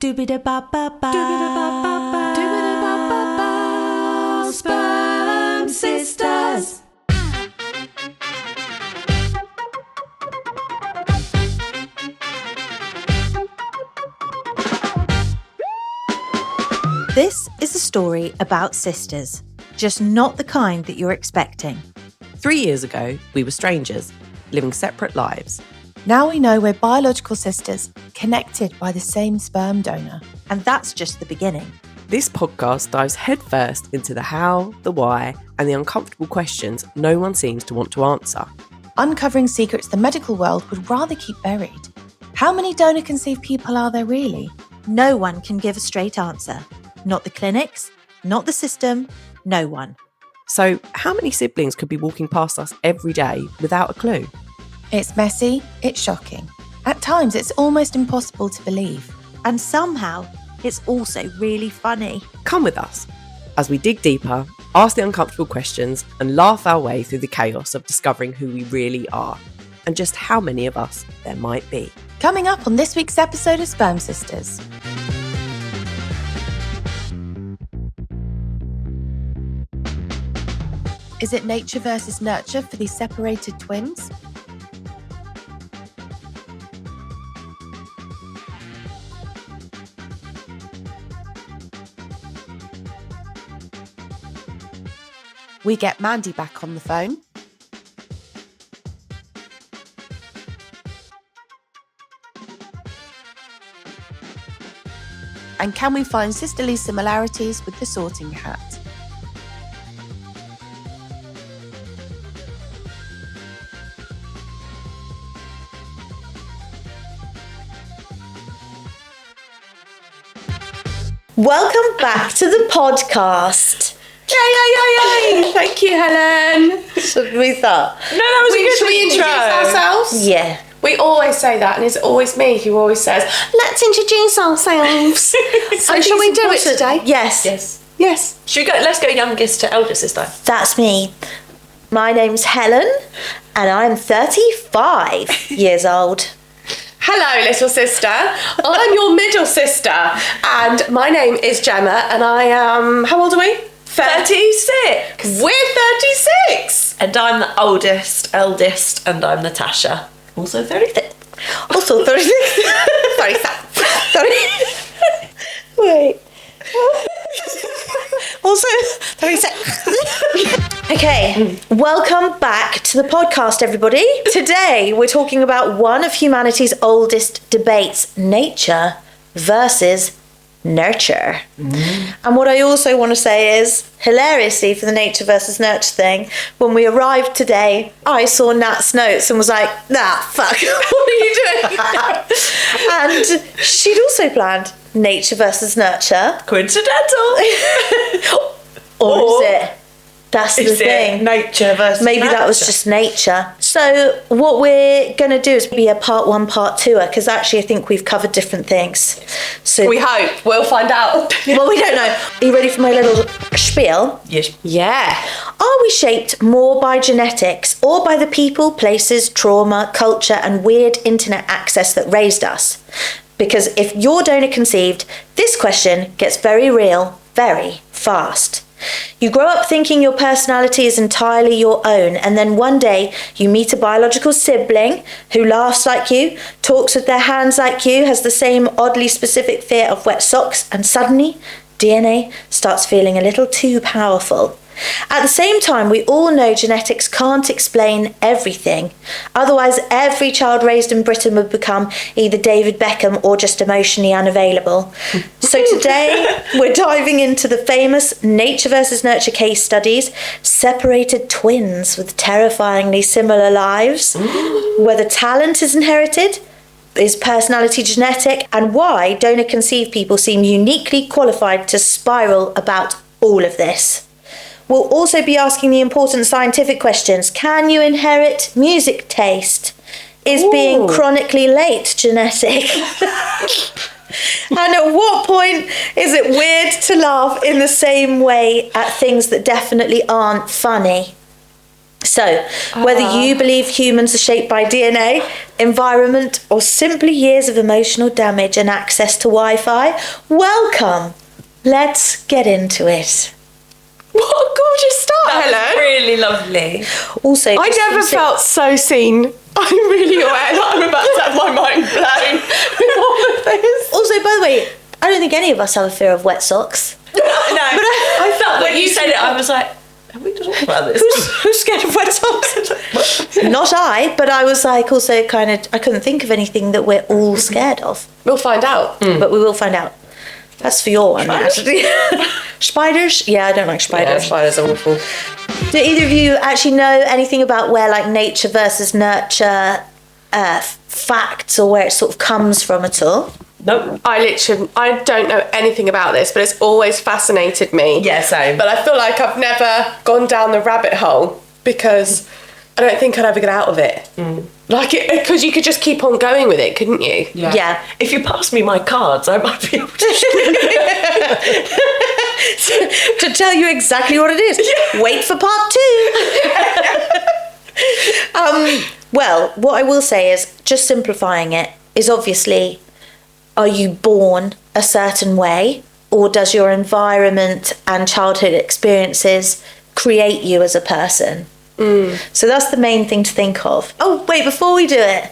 Doobie-da-ba-ba-ba. Doobie-da-ba-ba-ba. Doobie-da-ba-ba-ba. Sperm Sisters. This is a story about sisters, just not the kind that you're expecting. 3 years ago, we were strangers, living separate lives. Now we know we're biological sisters, connected by the same sperm donor. And that's just the beginning. This podcast dives headfirst into the how, the why, and the uncomfortable questions no one seems to want to answer. Uncovering secrets the medical world would rather keep buried. How many donor-conceived people are there really? No one can give a straight answer. Not the clinics, not the system, no one. So, how many siblings could be walking past us every day without a clue? It's messy, it's shocking. At times, it's almost impossible to believe. And somehow, it's also really funny. Come with us as we dig deeper, ask the uncomfortable questions, and laugh our way through the chaos of discovering who we really are and just how many of us there might be. Coming up on this week's episode of Sperm Sisters. Is it nature versus nurture for these separated twins? We get Mandy back on the phone. And can we find sisterly similarities with the sorting hat? Welcome back to the podcast. Yay! Thank you, Helen. Should we start? No, that was a good Should we intro. introduce ourselves? Yeah. We always say that, and it's always me who always says, "Let's introduce ourselves." So shall we do it today? Yes. Yes. Should we go? Let's go youngest to eldest this time. That's me. My name's Helen, and I'm 35 years old. Hello, little sister. I'm your middle sister, and my name is Gemma, and I am. How old are we? 36. We're 36. And I'm the oldest, eldest, and I'm Natasha. Also 36. Also 36. Sorry. Wait. Also 36. Okay, welcome back to the podcast, everybody. Today we're talking about one of humanity's oldest debates, nature versus nurture. And what I also want to say is, hilariously for the nature versus nurture thing, when we arrived today, I saw Nat's notes and was like, fuck, what are you doing? And she'd also planned nature versus nurture. Coincidental. Or is it? That's the thing. Nature versus Maybe that was just nature. So what we're going to do is be a part one, part two, because actually I think we've covered different things. So We hope. We'll find out. well, we don't know. Are you ready for my little spiel? Yes. Yeah. Are we shaped more by genetics or by the people, places, trauma, culture, and weird internet access that raised us? Because if you're donor conceived, this question gets very real, very fast. You grow up thinking your personality is entirely your own, and then one day you meet a biological sibling who laughs like you, talks with their hands like you, has the same oddly specific fear of wet socks, and suddenly DNA starts feeling a little too powerful. At the same time, we all know genetics can't explain everything. Otherwise, every child raised in Britain would become either David Beckham or just emotionally unavailable. So today, we're diving into the famous nature versus nurture case studies, separated twins with terrifyingly similar lives, whether talent is inherited, is personality genetic, and why donor-conceived people seem uniquely qualified to spiral about all of this. We'll also be asking the important scientific questions. Can you inherit music taste? Is being chronically late genetic? And at what point is it weird to laugh in the same way at things that definitely aren't funny? So, whether you believe humans are shaped by DNA, environment, or simply years of emotional damage and access to Wi-Fi, welcome. Let's get into it. What a gorgeous start, Helen. That's really lovely. Also, I never felt so seen. I'm really aware that I'm about to have my mind blown with all of this. Also, by the way, I don't think any of us have a fear of wet socks. No, I felt when you said it, I was like, have we talked about this? Who's scared of wet socks? Not I, but I was like also kind of, I couldn't think of anything that we're all scared of. We'll find out. But we will find out. That's for your one, actually. Spiders? Yeah, I don't like spiders. Spiders are awful. Do either of you actually know anything about where like nature versus nurture facts or where it sort of comes from at all? Nope. I don't know anything about this, but it's always fascinated me. Yeah, same. But I feel like I've never gone down the rabbit hole because I don't think I'd ever get out of it. Like, because you could just keep on going with it, couldn't you? Yeah. If you pass me my cards, I might be able to. To tell you exactly what it is. Wait for part 2. Well, what I will say is, just simplifying it, is obviously, are you born a certain way, or does your environment and childhood experiences create you as a person? So that's the main thing to think of. Oh, wait, before we do it,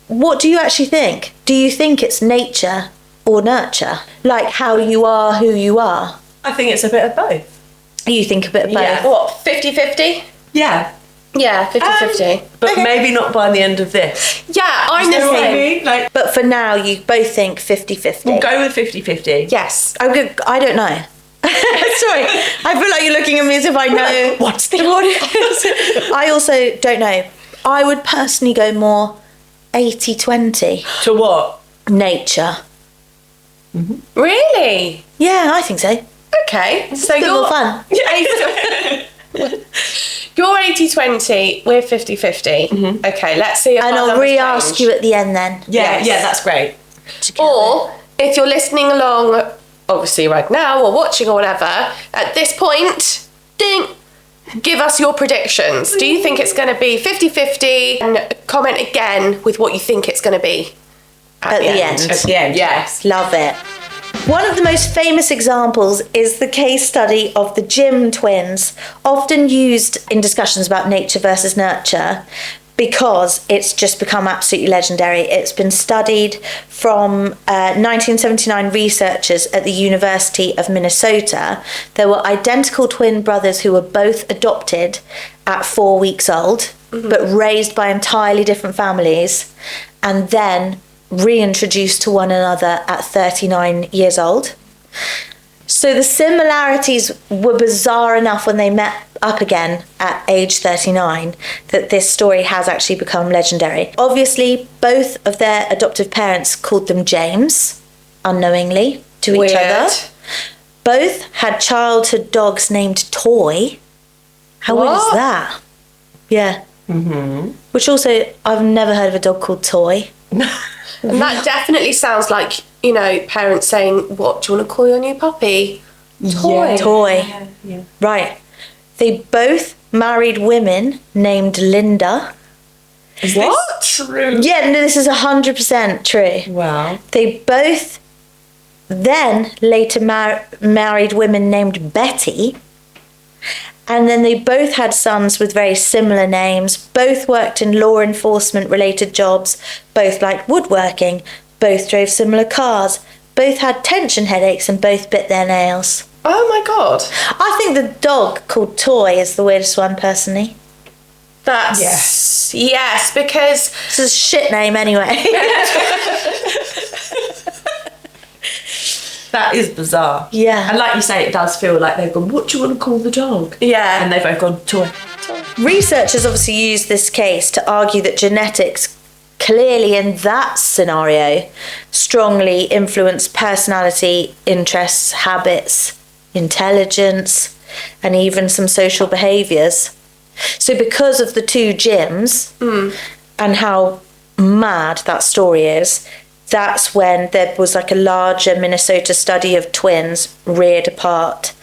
what do you actually think? Do you think it's nature or nurture? Like how you are who you are? I think it's a bit of both. You think a bit of both? Yeah. What, 50-50? Yeah. Yeah, 50-50. But maybe not by the end of this. Yeah, I'm the You know what I same. mean? Like, But for now, you both think 50-50. we'll go with 50-50. Yes. I'm good. I don't know. Sorry. I feel like you're looking at me as if I know. What's the What it is. I also don't know. I would personally go more 80-20. To what? Nature. Really? Yeah, I think so. Okay. So Good you're little fun. You're 80-20, we're 50-50. Okay, let's see if And our I'll numbers re-ask change. you at the end then. Yeah, Yes. yeah, that's great. Or if you're listening along, obviously right now, or watching or whatever, at this point, ding, give us your predictions. Do you think it's going to be 50-50? And comment again with what you think it's going to be At the end. At the end. Yes. Love it. One of the most famous examples is the case study of the Jim twins, often used in discussions about nature versus nurture, because it's just become absolutely legendary. It's been studied from 1979 researchers at the University of Minnesota. There were identical twin brothers who were both adopted at 4 weeks old, but raised by entirely different families, and then reintroduced to one another at 39 years old. So the similarities were bizarre enough when they met up again at age 39 that this story has actually become legendary. Obviously, both of their adoptive parents called them James, unknowingly, to each other. Both had childhood dogs named Toy. How weird is that? Yeah. Which also, I've never heard of a dog called Toy. And that definitely sounds like, you know, parents saying, what, do you want to call your new puppy? Toy. Toy. Yeah. Right. They both married women named Linda. Is What? this true? Yeah, no, this is 100% true. Wow. They both then later married women named Betty. And then they both had sons with very similar names. Both worked in law enforcement related jobs. Both liked woodworking. Both drove similar cars. Both had tension headaches and both bit their nails. Oh my God. I think the dog called Toy is the weirdest one, personally. That's... Yes, because... It's a shit name anyway. That is bizarre. Yeah. And like you say, it does feel like they've gone, what do you want to call the dog? Yeah. And they've both gone, Toy. Researchers obviously use this case to argue that genetics clearly in that scenario strongly influence personality, interests, habits, intelligence, and even some social behaviours. So because of the two Jims and how mad that story is, that's when there was like a larger Minnesota study of twins reared apart,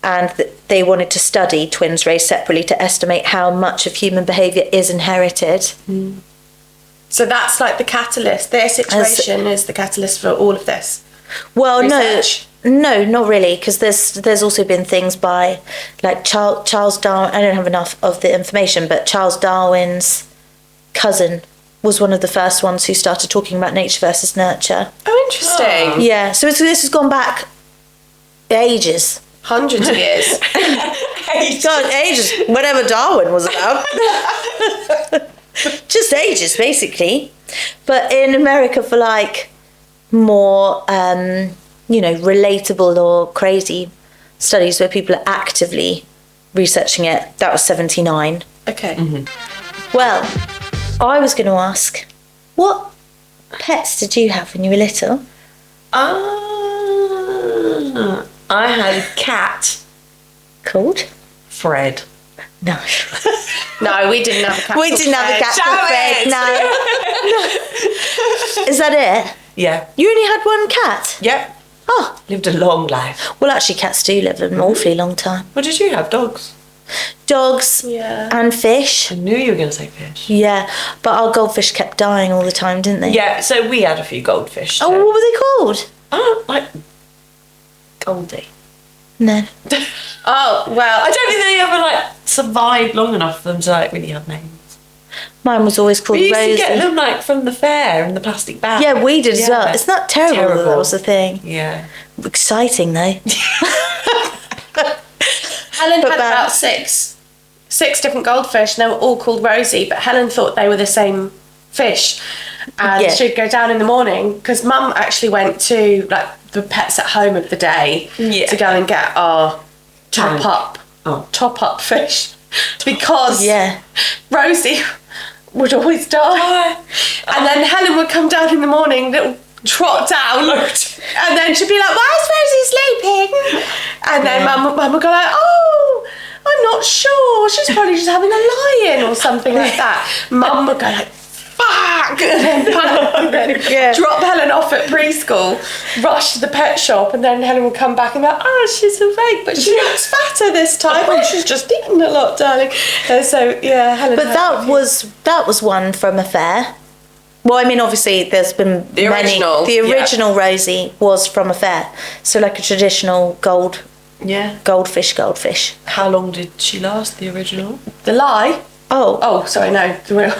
and they wanted to study twins raised separately to estimate how much of human behaviour is inherited. So that's like the catalyst. Their situation is the catalyst for all of this. Well, research. no, not really, because there's also been things by like Charles Darwin. I don't have enough of the information, but Charles Darwin's cousin was one of the first ones who started talking about nature versus nurture. Oh, interesting. Yeah, so this has gone back ages. Hundreds of years. God, ages. Whatever Darwin was about. Just ages, basically. But in America, for like more, relatable or crazy studies where people are actively researching it, that was 79. Okay. Well, I was going to ask, what pets did you have when you were little? I had a cat. Called? Fred. No. No, we didn't have a cat. We didn't have a cat called Fred, no. Is that it? Yeah. You only had one cat? Yep. Oh, Lived a long life. well, actually, cats do live an awfully long time. What did you have? Dogs? Dogs Yeah. and fish. I knew you were going to say fish. Yeah, but our goldfish kept dying all the time, didn't they? Yeah, so we had a few goldfish. Oh, what were they called? Oh, like Goldie. No. Oh, well. I don't think they ever survived long enough for them to really have names. Mine was always called We used Rosie. to get them from the fair in the plastic bag. Yeah, we did as well. Yeah. It's not terrible, that was the thing. Yeah. Exciting though. Helen But had bad. about six different goldfish, and they were all called Rosie, but Helen thought they were the same fish. And Yeah. she'd go down in the morning, because Mum actually went to the pets at home of the day to go and get our top up fish, because Yeah. Rosie would always die. And then Helen would come down in the morning, little trot down, and then she'd be like, "Why is Rosie sleeping?" And then Mum would go like, "Oh, I'm not sure. She's probably just having a lie-in or something like that." Mum would go like, "Fuck!" and then drop Helen off at preschool, rush to the pet shop, and then Helen would come back and be like, "Oh, she's awake, but she looks fatter this time. Oh, she's just eaten a lot, darling." And so yeah, Helen. But that was one from a fair. Well, I mean, obviously, there's been The original, The original Rosie was from a fair, so like a traditional goldfish. How long did she last, the original? The lie. Oh, Oh, sorry, no, the real.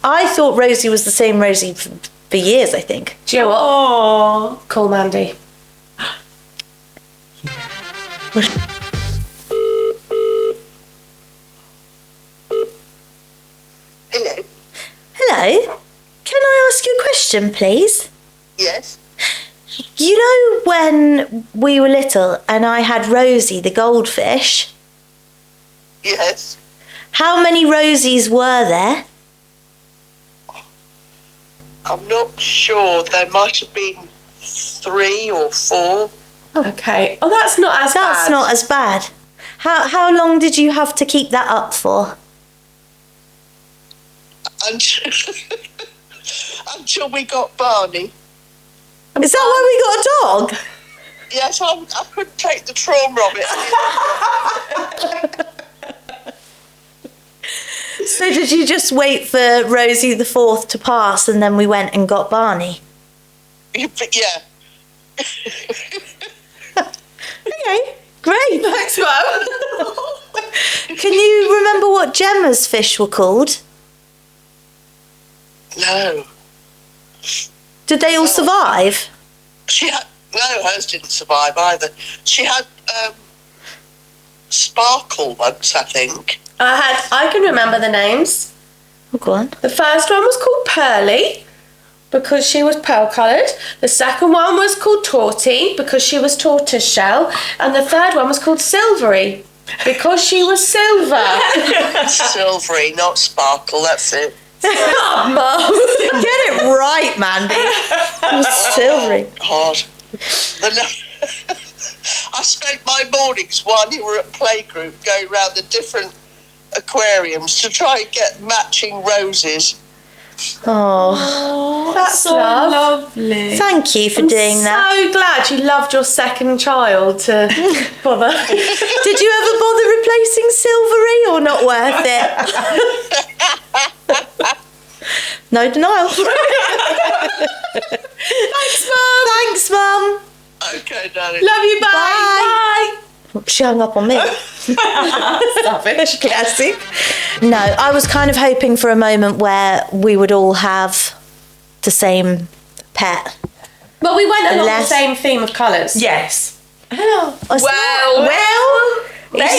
I thought Rosie was the same Rosie for years. I think. Do you know what? Oh. Call Mandy. Hello. Hello, can I ask you a question, please? Yes. You know when we were little and I had Rosie the goldfish? Yes. How many Rosies were there? I'm not sure. There might have been 3 or 4. Okay. Oh, that's not as bad. That's not as bad. How long did you have to keep that up for? Until we got Barney. Is that why we got a dog? Yes, I couldn't take the trauma of it. So did you just wait for Rosie the 4th to pass and then we went and got Barney? But yeah. Okay, great. Thanks, Mum. Can you remember what Gemma's fish were called? No. Did they all survive? Hers didn't survive either. She had Sparkle once, I think. I can remember the names. Oh, go on. The first one was called Pearly, because she was pearl-coloured. The second one was called Torty, because she was tortoise-shell. And the third one was called Silvery, because she was silver. Silvery, not Sparkle, that's it. Oh, Mum. Get it right, Mandy. It was silvery. God. I spent my mornings while you were at playgroup going around the different aquariums to try and get matching roses. Oh, That's so lovely. thank you for doing that. So glad you loved your second child to bother. Did you ever bother replacing Silvery or not worth it? No denial. Thanks, Mum. Thanks, Mum. Okay, darling. Love you. Bye. Bye. She hung up on me. Savage. Classic. No, I was kind of hoping for a moment where we would all have the same pet. Well, we went along the Unless- same theme of colours. Yes. Well, It's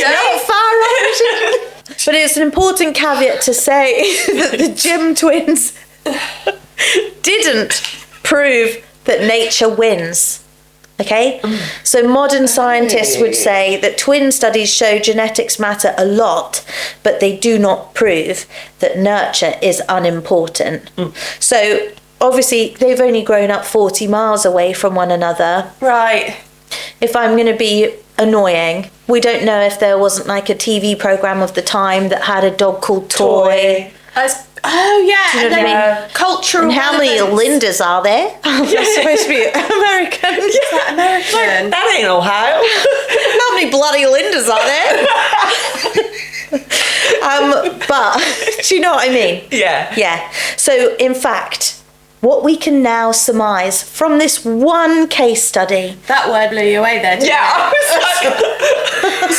not far off. But it's an important caveat to say that the Jim twins didn't prove that nature wins. Okay? So modern scientists would say that twin studies show genetics matter a lot, but they do not prove that nurture is unimportant. So obviously they've only grown up 40 miles away from one another. Right. If I'm going to be annoying, we don't know if there wasn't like a TV program of the time that had a dog called Toy. Oh, yeah. Do you know what I mean? Cultural And how many relevance. Lindas are there? They're supposed to be American. American. That ain't Ohio. How many bloody Lindas are there? But do you know what I mean? Yeah. Yeah. So in fact, what we can now surmise from this one case study. That word blew you away there, didn't Yeah, I was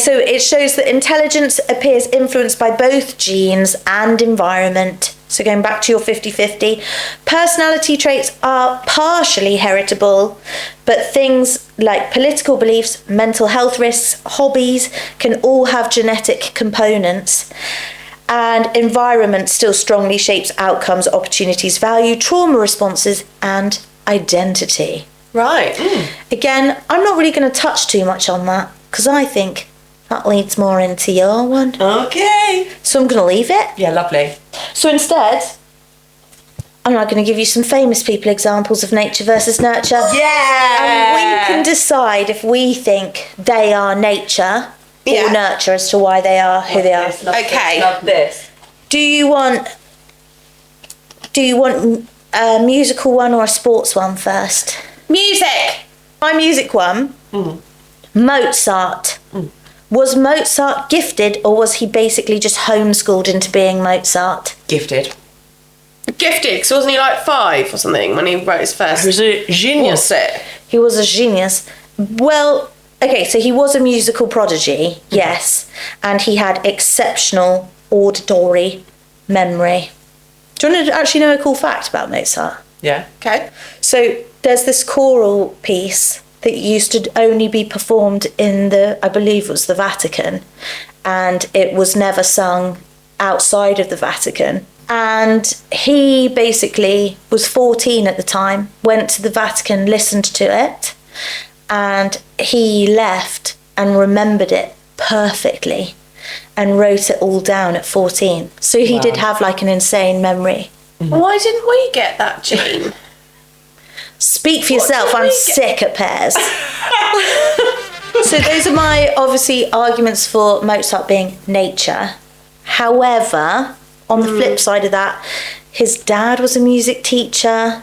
So it shows that intelligence appears influenced by both genes and environment. So going back to your 50-50, personality traits are partially heritable, but things like political beliefs, mental health risks, hobbies can all have genetic components. And environment still strongly shapes outcomes, opportunities, value, trauma responses, and identity. Right. Again, I'm not really going to touch too much on that because I think that leads more into your one. Okay. So I'm going to leave it. Yeah, lovely. So instead, I'm now going to give you some famous people examples of nature versus nurture. Yeah. And we can decide if we think they are nature or nurture as to why they are who they are. Okay. Love this. Do you want a musical one or a sports one first? Music. My music one, Mozart. Was Mozart gifted or was he basically just homeschooled into being Mozart? Gifted. Gifted, because wasn't he like 5 or something when he wrote his first? He was a genius. What's it? He was a genius. Well, okay, so he was a musical prodigy, yes, and he had exceptional auditory memory. Do you want to actually know a cool fact about Mozart? Yeah. Okay. So there's this choral piece that used to only be performed in I believe it was the Vatican, and it was never sung outside of the Vatican. And he basically was 14 at the time, went to the Vatican, listened to it, and he left and remembered it perfectly and wrote it all down at 14. So he did have like an insane memory. Why didn't we get that gene? Speak for yourself, did I'm we get? sick at pears. So those are my, obviously, arguments for Mozart being nature. However, on the flip side of that, his dad was a music teacher.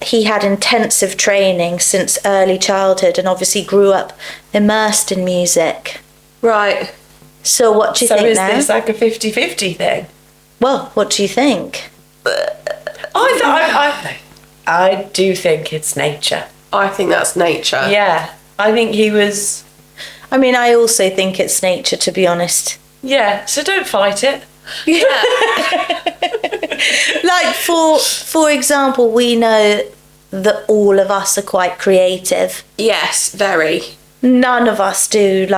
He had intensive training since early childhood and obviously grew up immersed in music. Right. So what do you So think is now? this like a 50-50 thing? Well, what do you think? I do think it's nature. I think that's nature. Yeah. I think he was... I mean, I also think it's nature, to be honest. Yeah, so don't fight it. Like, for example, we know that all of us are quite creative. Yes, very. None of us do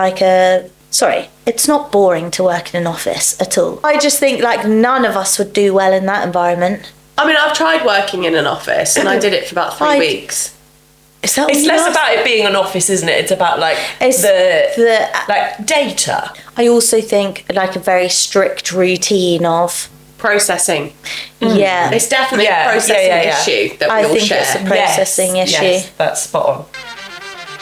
sorry, it's not boring to work in an office at all. I just think like none of us would do well in that environment. I mean, I've tried working in an office and I did it for about 3 weeks. Is that It's less about it being an office, isn't it? It's about like It's like data. I also think like a very strict routine of Processing. yeah. It's definitely Yeah, a processing yeah. issue that we I all think share. it's a processing issue. Yes, that's spot on.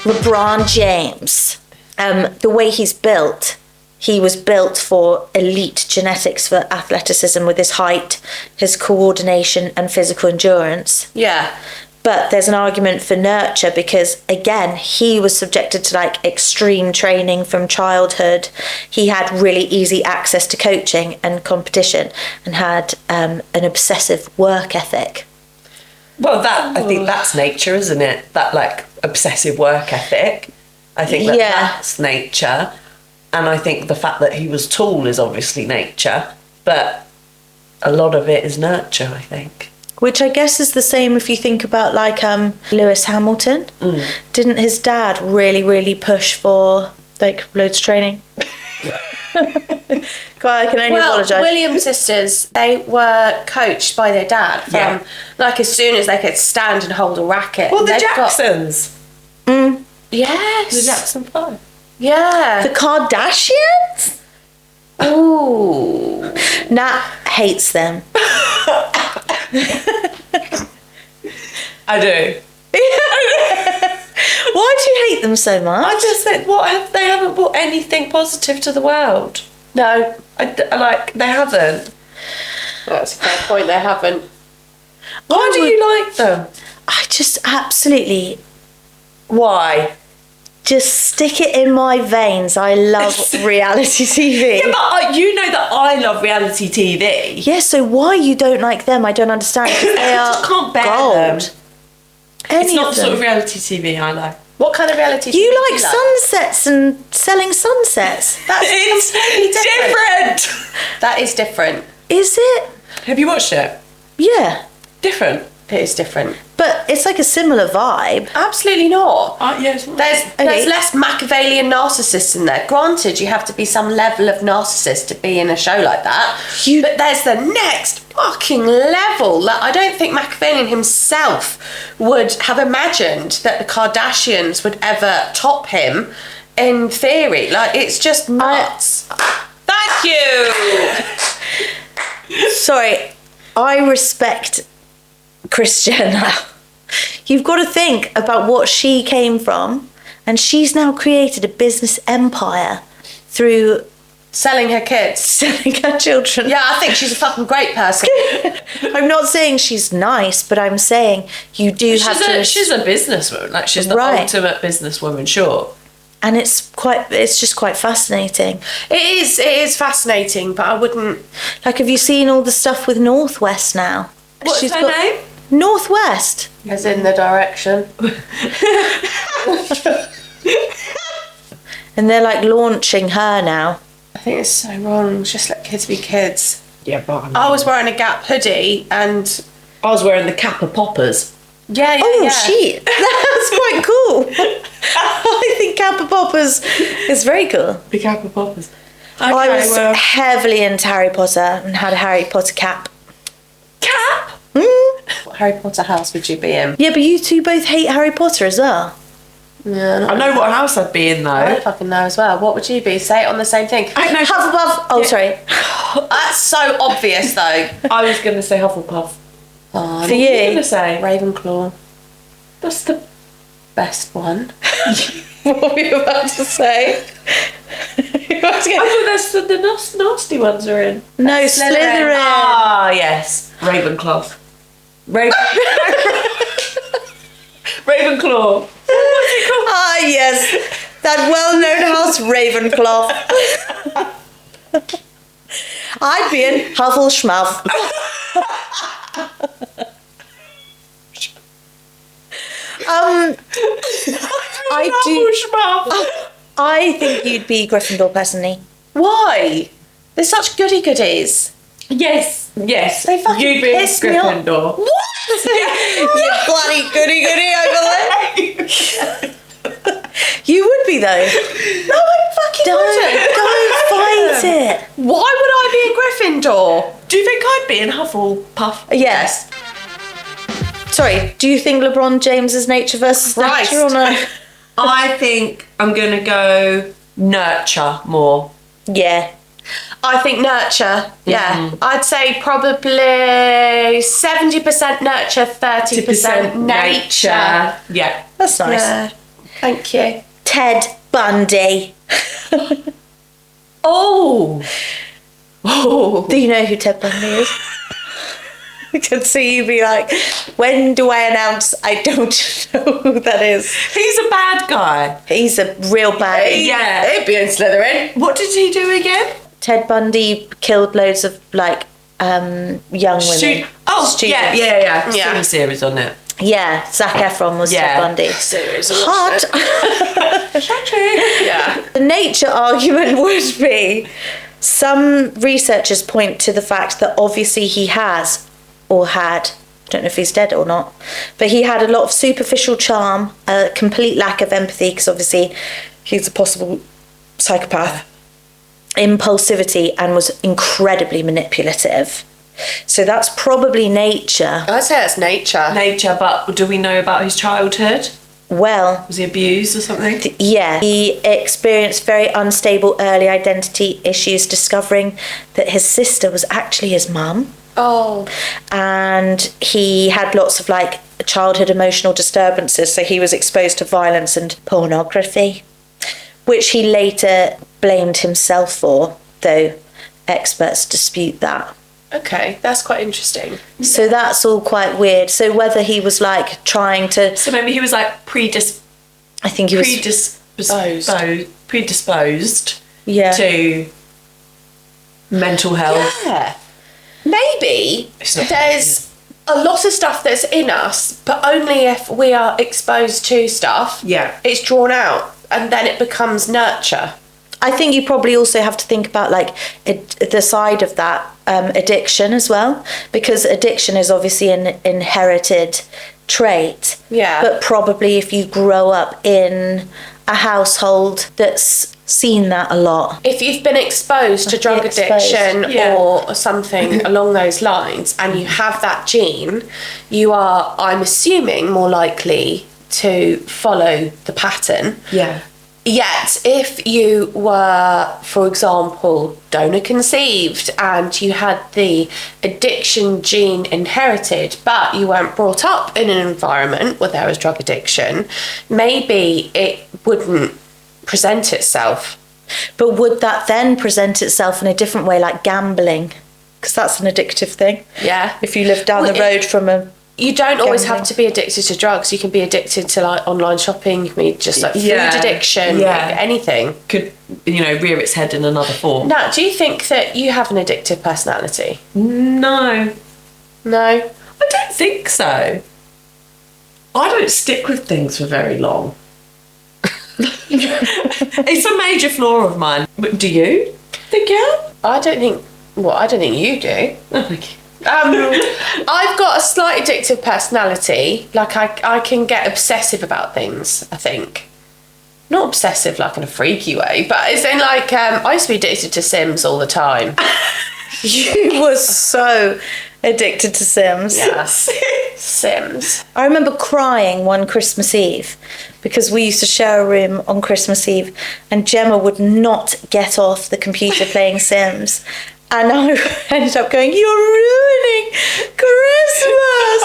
LeBron James, the way he's built, he was built for elite genetics for athleticism with his height, his coordination and physical endurance. Yeah. But there's an argument for nurture because, again, he was subjected to like extreme training from childhood. He had really easy access to coaching and competition and had an obsessive work ethic. Well, I think that's nature, isn't it? That like obsessive work ethic. I think that's nature. And I think the fact that he was tall is obviously nature. But a lot of it is nurture, I think. Which I guess is the same if you think about like Lewis Hamilton. Didn't his dad really push for like loads of training? God, I can only apologise. William sisters, they were coached by their dad from like as soon as they could stand and hold a racket. Well, the Jacksons. Yes. The Jackson 5. Yeah. The Kardashians? Ooh. Nat hates them. I do. Why do you hate them so much? I just think they haven't brought anything positive to the world. No. They haven't. That's a fair point, they haven't. Why do you like them? I just absolutely Why? just stick it in my veins. I love reality TV. Yeah, but you know that I love reality TV. Yeah, so why you don't like them, I don't understand. 'Cause they are just can't bear gold. them. Any It's not of the sort them. of reality TV I like. What kind of reality You TV like do sunsets and selling sunsets. That's completely different. That is different. Is it? Have you watched it? Yeah. Different. It is different. But it's like a similar vibe. Absolutely not. Yes. There's less Machiavellian narcissists in there. Granted, you have to be some level of narcissist to be in a show like that. But there's the next fucking level. Like, I don't think Machiavellian himself would have imagined that the Kardashians would ever top him in theory. Like, it's just nuts. Thank you! Sorry, I respect Christiana. You've got to think about what she came from, and she's now created a business empire through Selling her kids. selling her children. Yeah, I think she's a fucking great person. I'm not saying she's nice, but I'm saying you do have to. She's a businesswoman. Like, she's the Right. ultimate businesswoman, sure. And it's just quite fascinating. It is fascinating, but I wouldn't... Like, have you seen all the stuff with Northwest now? What's her name? Northwest. As in the direction. And they're like launching her now. I think it's so wrong. Just let kids be kids. Yeah, but I was wearing a Gap hoodie and... I was wearing the Kappa Poppers. Yeah. Oh, shit. That's quite cool. I think Kappa Poppers is very cool. The Kappa Poppers. Okay, I was heavily into Harry Potter and had a Harry Potter cap. Cap? What Harry Potter house would you be in? Yeah, but you two both hate Harry Potter as well. Yeah, I know what house I'd be in, though. I don't fucking know as well. What would you be? Say it on the same thing. Hufflepuff. Oh, sorry. That's so obvious, though. I was going to say Hufflepuff. Oh, For What were you going you. to say? Ravenclaw. That's the... Best one. What were you about to say? I thought that's the nasty ones are in. No, Slytherin. Ah, yes. Ravenclaw. Ravenclaw. What's it called? Ah, yes. That well-known house, Ravenclaw. I'd be in Hufflepuff. I think you'd be Gryffindor personally. Why? They're such goody-goodies. Yes. They fucking You'd be piss me off. Gryffindor. What? You bloody goody over there. You would be though. No, I fucking wouldn't. Don't fight it. Why would I be a Gryffindor? Do you think I'd be in Hufflepuff? Yes. Sorry, do you think LeBron James is nature versus Christ. nature or no? I think I'm going to go nurture more. Yeah. I think nurture. Yeah. I'd say probably 70% nurture, 30% nature. Yeah. That's nice. Yeah. Thank you. Ted Bundy. Oh. Oh. Do you know who Ted Bundy is? I can see you be like, when do I announce I don't know who that is? He's a bad guy. He's a real bad. Yeah. He'd be in Slytherin. What did he do again? Ted Bundy killed loads of like young women. Students. Yeah. Yeah. Seen a series on it. Yeah, Zac Efron was Ted Bundy. Hot. Yeah. The nature argument would be some researchers point to the fact that obviously he has or had, I don't know if he's dead or not, but he had a lot of superficial charm, a complete lack of empathy, because obviously he's a possible psychopath, impulsivity, and was incredibly manipulative. So that's probably nature. I'd say that's nature. Nature, but do we know about his childhood? Well, Was he abused or something? yeah, he experienced very unstable early identity issues, discovering that his sister was actually his mum. Oh. And he had lots of like childhood emotional disturbances, so he was exposed to violence and pornography, which he later blamed himself for, though experts dispute that. Okay, that's quite interesting. So that's all quite weird. So whether he was like trying to, So maybe he was like I think he was predisposed yeah. to mental health. Yeah. Maybe there's a lot of stuff that's in us, but only if we are exposed to stuff, it's drawn out, and then it becomes nurture. I think you probably also have to think about like the side of that addiction as well, because addiction is obviously an inherited trait. Yeah. But probably if you grow up in a household that's seen that a lot. If you've been exposed to drug addiction or something along those lines, and you have that gene, you are, I'm assuming, more likely to follow the pattern. Yeah. Yet, if you were, for example, donor conceived and you had the addiction gene inherited, but you weren't brought up in an environment where there was drug addiction, maybe it wouldn't present itself. But would that then present itself in a different way, like gambling? Because that's an addictive thing. Yeah. If you live down the road from a... You don't always gambling. have to be addicted to drugs. You can be addicted to like online shopping. You can be just like food addiction, like anything. Could, rear its head in another form. Now, do you think that you have an addictive personality? No. No? I don't think so. I don't stick with things for very long. It's a major flaw of mine. Do you think you have? I don't think you do. Oh, thank you. I've got a slight addictive personality. Like I can get obsessive about things, I think. Not obsessive like in a freaky way, but it's in like I used to be addicted to Sims all the time. You were so addicted to Sims. Yes. Sims. I remember crying one Christmas Eve because we used to share a room on Christmas Eve and Gemma would not get off the computer playing Sims. And I ended up going, "You're ruining Christmas!"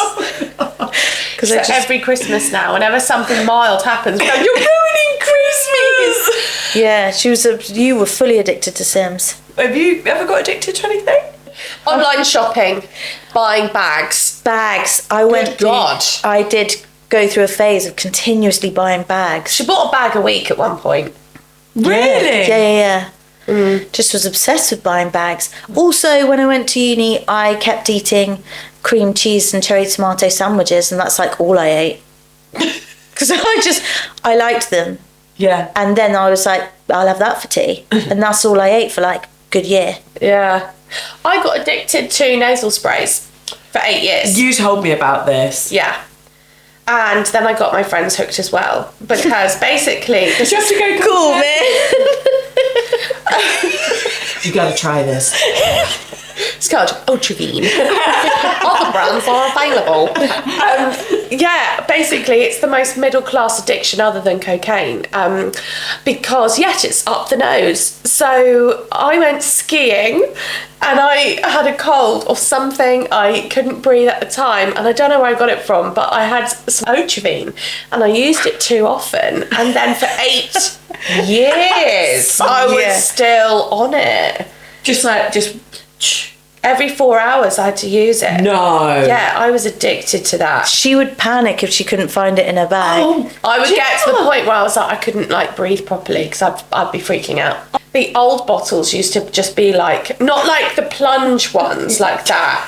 So every Christmas now, whenever something mild happens, we go, "You're ruining Christmas!" Yeah, you were fully addicted to Sims. Have you ever got addicted to anything? Online shopping, buying bags. Bags. I did go through a phase of continuously buying bags. She bought a bag a week at one point. Really? Yeah. Just was obsessed with buying bags. Also, when I went to uni, I kept eating cream cheese and cherry tomato sandwiches, and that's like all I ate. Because I liked them. Yeah. And then I was like, I'll have that for tea. And that's all I ate for like a good year. Yeah. I got addicted to nasal sprays for 8 years. You told me about this. Yeah. And then I got my friends hooked as well. Because basically... You have to go Cool, man. You gotta try this. It's called Ultravine. Other brands are available. Yeah, basically it's the most middle class addiction other than cocaine. Because yet it's up the nose. So I went skiing and I had a cold or something. I couldn't breathe at the time and I don't know where I got it from, but I had some Ultravine and I used it too often. And then for years. I was still on it. Just Every 4 hours I had to use it. no. Yeah, I was addicted to that. She would panic if she couldn't find it in her bag. I would get to the point where I was like, I couldn't like breathe properly because I'd be freaking out. The old bottles used to just be like, not like the plunge ones like that.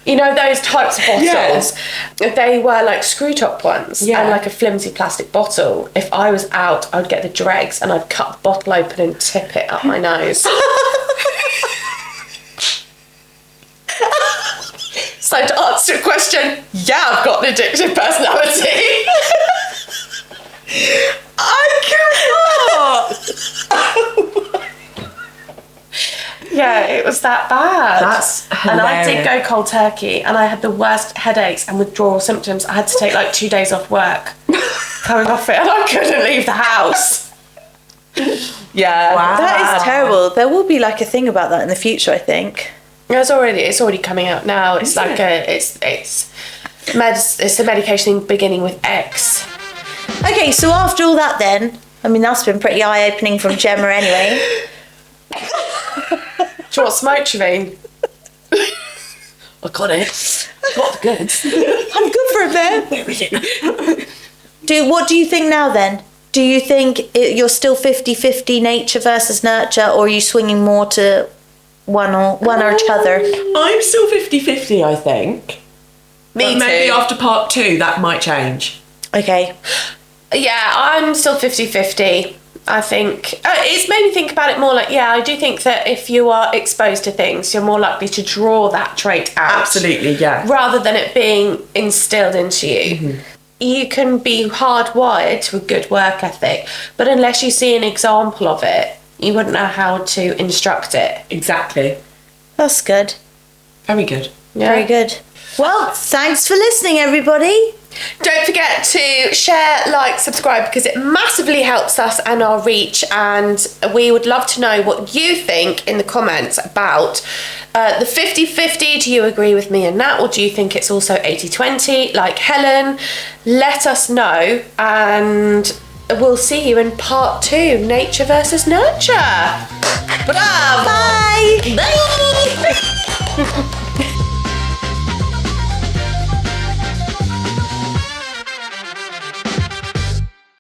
You know those types of bottles? Yeah. They were like screw top ones and like a flimsy plastic bottle. If I was out, I'd get the dregs and I'd cut the bottle open and tip it up my nose. So to answer your question, yeah, I've got an addictive personality. I cannot. Yeah, it was that bad. That's hilarious. And I did go cold turkey and I had the worst headaches and withdrawal symptoms. I had to take like 2 days off work coming off it and I couldn't leave the house. Yeah. Wow. That is terrible. There will be like a thing about that in the future, I think. It's already coming out now. It's like it's a medication beginning with X. Okay, so after all that then, I mean, that's been pretty eye-opening from Gemma anyway. Do you want smoke, Shavine? I got it. Got the goods. I'm good for a bit. What do you think now then? Do you think you're still 50-50 nature versus nurture, or are you swinging more to one or each other? I'm still 50-50, I think. Me but maybe too. after part 2, that might change. Okay. Yeah, I'm still 50-50. I think it's made me think about it more like, I do think that if you are exposed to things, you're more likely to draw that trait out. Absolutely, yeah. Rather than it being instilled into you. Mm-hmm. You can be hardwired to a good work ethic, but unless you see an example of it, you wouldn't know how to instruct it. Exactly. That's good. Very good. Yeah. Very good. Well, thanks for listening, everybody. Don't forget to share, like, subscribe, because it massively helps us and our reach, and we would love to know what you think in the comments about the 50-50. Do you agree with me in that, or do you think it's also 80-20 like Helen? Let us know, and we'll see you in part 2, nature versus nurture. Bye. Bye.